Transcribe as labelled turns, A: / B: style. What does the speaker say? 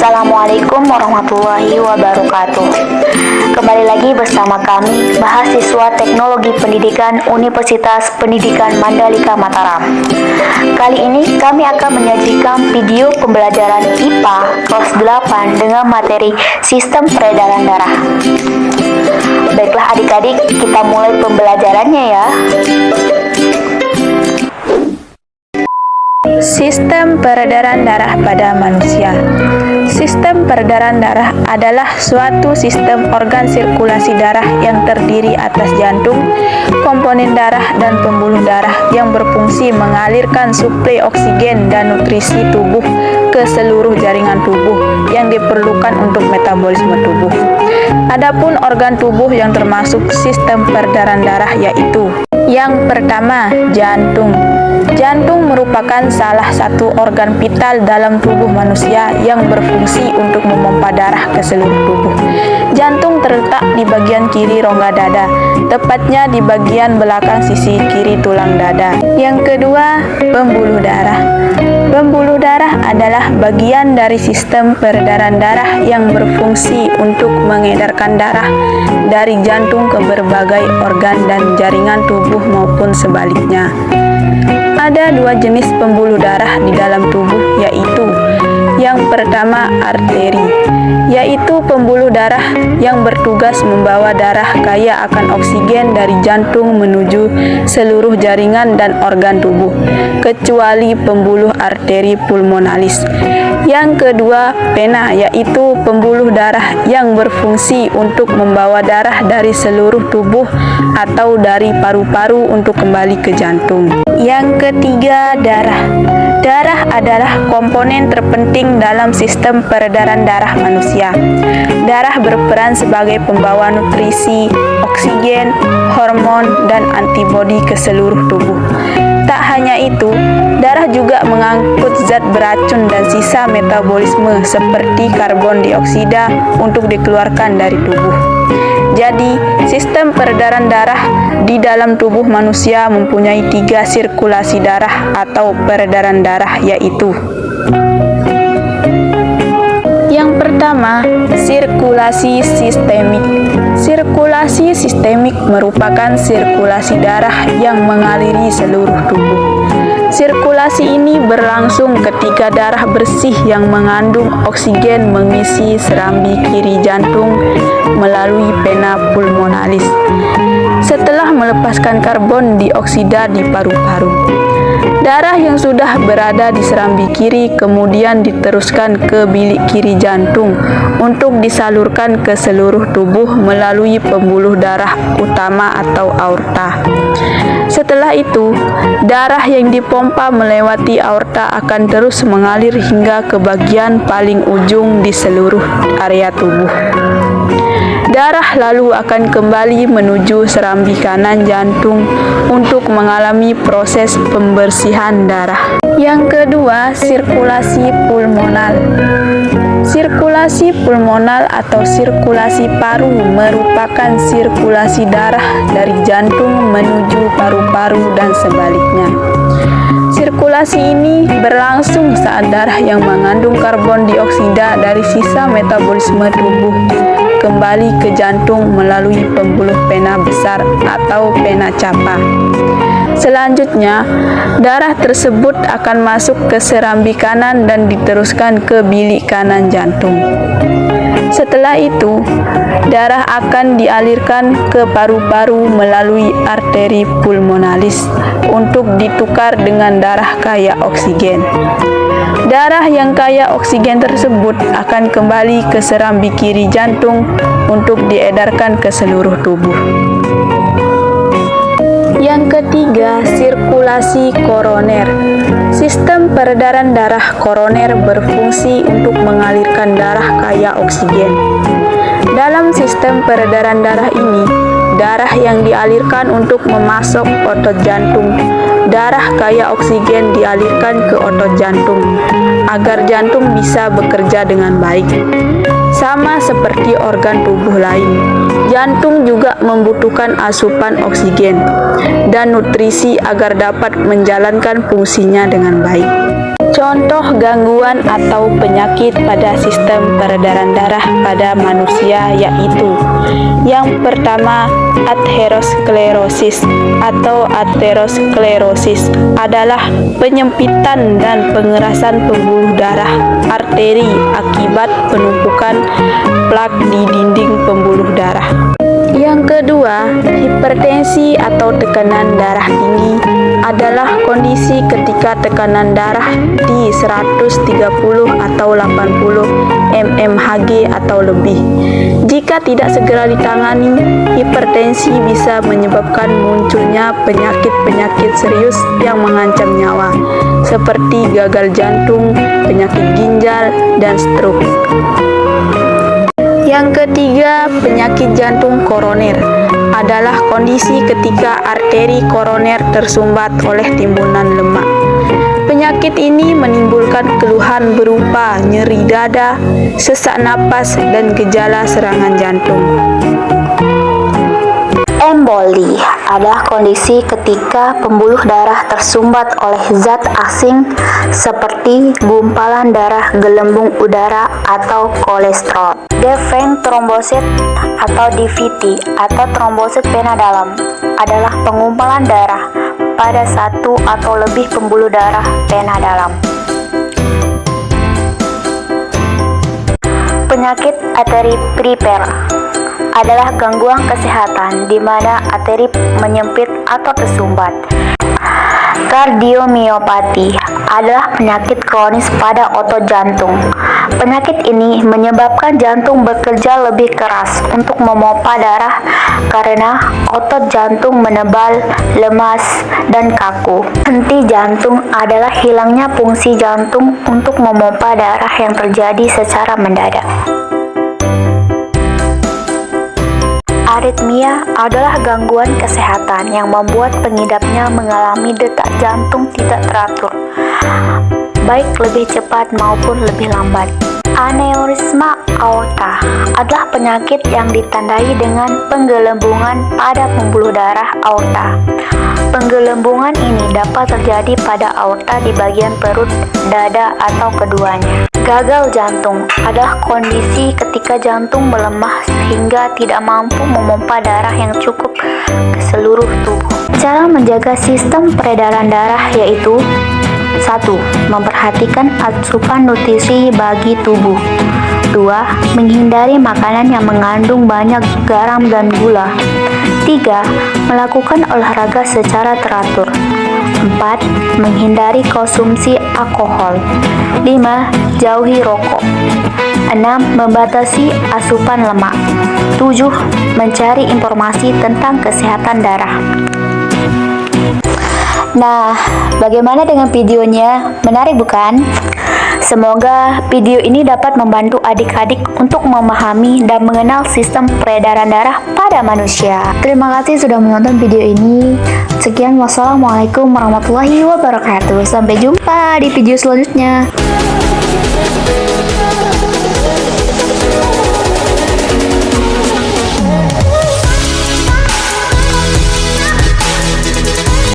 A: Assalamualaikum warahmatullahi wabarakatuh. Kembali lagi bersama kami, mahasiswa Teknologi Pendidikan Universitas Pendidikan Mandalika Mataram. Kali ini kami akan menyajikan video pembelajaran IPA kelas 8 dengan materi Sistem Peredaran Darah. Baiklah adik-adik, kita mulai pembelajarannya ya.
B: Sistem peredaran darah pada manusia. Sistem peredaran darah adalah suatu sistem organ sirkulasi darah yang terdiri atas jantung, komponen darah, dan pembuluh darah yang berfungsi mengalirkan suplai oksigen dan nutrisi tubuh ke seluruh jaringan tubuh yang diperlukan untuk metabolisme tubuh. Adapun organ tubuh yang termasuk sistem peredaran darah yaitu: yang pertama, jantung. Jantung merupakan salah satu organ vital dalam tubuh manusia yang berfungsi untuk memompa darah ke seluruh tubuh. Jantung terletak di bagian kiri rongga dada, tepatnya di bagian belakang sisi kiri tulang dada. Yang kedua, pembuluh darah. Pembuluh darah adalah bagian dari sistem peredaran darah yang berfungsi untuk mengedarkan darah dari jantung ke berbagai organ dan jaringan tubuh maupun sebaliknya. Ada dua jenis pembuluh darah di dalam tubuh, yaitu: yang pertama, arteri, yaitu pembuluh darah yang bertugas membawa darah kaya akan oksigen dari jantung menuju seluruh jaringan dan organ tubuh, kecuali pembuluh arteri pulmonalis. Yang kedua, vena, yaitu pembuluh darah yang berfungsi untuk membawa darah dari seluruh tubuh atau dari paru-paru untuk kembali ke jantung. Yang ketiga, darah. Darah adalah komponen terpenting dalam sistem peredaran darah manusia. Darah berperan sebagai pembawa nutrisi, oksigen, hormon, dan antibodi ke seluruh tubuh. Tak hanya itu, darah juga mengangkut zat beracun dan sisa metabolisme seperti karbon dioksida untuk dikeluarkan dari tubuh. Jadi, sistem peredaran darah di dalam tubuh manusia mempunyai 3 sirkulasi darah atau peredaran darah, yaitu: yang pertama, sirkulasi sistemik. Sirkulasi sistemik merupakan sirkulasi darah yang mengaliri seluruh tubuh. Sirkulasi ini berlangsung ketika darah bersih yang mengandung oksigen mengisi serambi kiri jantung melalui vena pulmonalis, setelah melepaskan karbon dioksida di paru-paru. Darah yang sudah berada di serambi kiri kemudian diteruskan ke bilik kiri jantung untuk disalurkan ke seluruh tubuh melalui pembuluh darah utama atau aorta. Setelah itu, darah yang dipompa melewati aorta akan terus mengalir hingga ke bagian paling ujung di seluruh area tubuh. Darah lalu akan kembali menuju serambi kanan jantung untuk mengalami proses pembersihan darah. Yang kedua, sirkulasi pulmonal. Sirkulasi pulmonal atau sirkulasi paru merupakan sirkulasi darah dari jantung menuju paru-paru dan sebaliknya. Sirkulasi ini berlangsung saat darah yang mengandung karbon dioksida dari sisa metabolisme tubuh kembali ke jantung melalui pembuluh vena besar atau vena cava. Selanjutnya, darah tersebut akan masuk ke serambi kanan dan diteruskan ke bilik kanan jantung. Setelah itu, darah akan dialirkan ke paru-paru melalui arteri pulmonalis untuk ditukar dengan darah kaya oksigen. Darah yang kaya oksigen tersebut akan kembali ke serambi kiri jantung untuk diedarkan ke seluruh tubuh. Yang ketiga, sirkulasi koroner. Sistem peredaran darah koroner berfungsi untuk mengalirkan darah kaya oksigen. Dalam sistem peredaran darah ini, darah yang dialirkan untuk memasok otot jantung. Darah kaya oksigen dialirkan ke otot jantung agar jantung bisa bekerja dengan baik. Sama seperti organ tubuh lain, jantung juga membutuhkan asupan oksigen dan nutrisi agar dapat menjalankan fungsinya dengan baik. Contoh gangguan atau penyakit pada sistem peredaran darah pada manusia yaitu: yang pertama, atherosklerosis atau aterosklerosis adalah penyempitan dan pengerasan pembuluh darah arteri akibat penumpukan plak di dinding pembuluh darah. Yang kedua, hipertensi atau tekanan darah tinggi adalah kondisi ketika tekanan darah di 130 atau 80 mmHg atau lebih. Jika tidak segera ditangani, hipertensi bisa menyebabkan munculnya penyakit-penyakit serius yang mengancam nyawa, seperti gagal jantung, penyakit ginjal, dan stroke. Yang ketiga, penyakit jantung koroner adalah kondisi ketika arteri koroner tersumbat oleh timbunan lemak. Penyakit ini menimbulkan keluhan berupa nyeri dada, sesak napas, dan gejala serangan jantung.
A: Emboli adalah kondisi ketika pembuluh darah tersumbat oleh zat asing seperti gumpalan darah gelembung udara atau kolesterol. Defen trombosit atau DVT atau trombosit vena dalam adalah pengumpulan darah pada satu atau lebih pembuluh darah vena dalam. Penyakit arteri perifer adalah gangguan kesehatan di mana arteri menyempit atau tersumbat. Kardiomiopati adalah penyakit kronis pada otot jantung. Penyakit ini menyebabkan jantung bekerja lebih keras untuk memompa darah karena otot jantung menebal, lemas, dan kaku. Henti jantung adalah hilangnya fungsi jantung untuk memompa darah yang terjadi secara mendadak. Aritmia adalah gangguan kesehatan yang membuat pengidapnya mengalami detak jantung tidak teratur, baik lebih cepat maupun lebih lambat. Aneurisma aorta adalah penyakit yang ditandai dengan penggelembungan pada pembuluh darah aorta. Penggelembungan ini dapat terjadi pada aorta di bagian perut, dada, atau keduanya. Gagal jantung adalah kondisi ketika jantung melemah sehingga tidak mampu memompa darah yang cukup ke seluruh tubuh. Cara menjaga sistem peredaran darah yaitu: 1. Memperhatikan asupan nutrisi bagi tubuh. 2. Menghindari makanan yang mengandung banyak garam dan gula. 3. Melakukan olahraga secara teratur. 4. Menghindari konsumsi alkohol. 5. Jauhi rokok. 6. Membatasi asupan lemak. 7. Mencari informasi tentang kesehatan darah. Nah, bagaimana dengan videonya? Menarik bukan? Semoga video ini dapat membantu adik-adik untuk memahami dan mengenal sistem peredaran darah pada manusia. Terima kasih sudah menonton video ini. Sekian, wassalamualaikum warahmatullahi wabarakatuh. Sampai jumpa di video selanjutnya.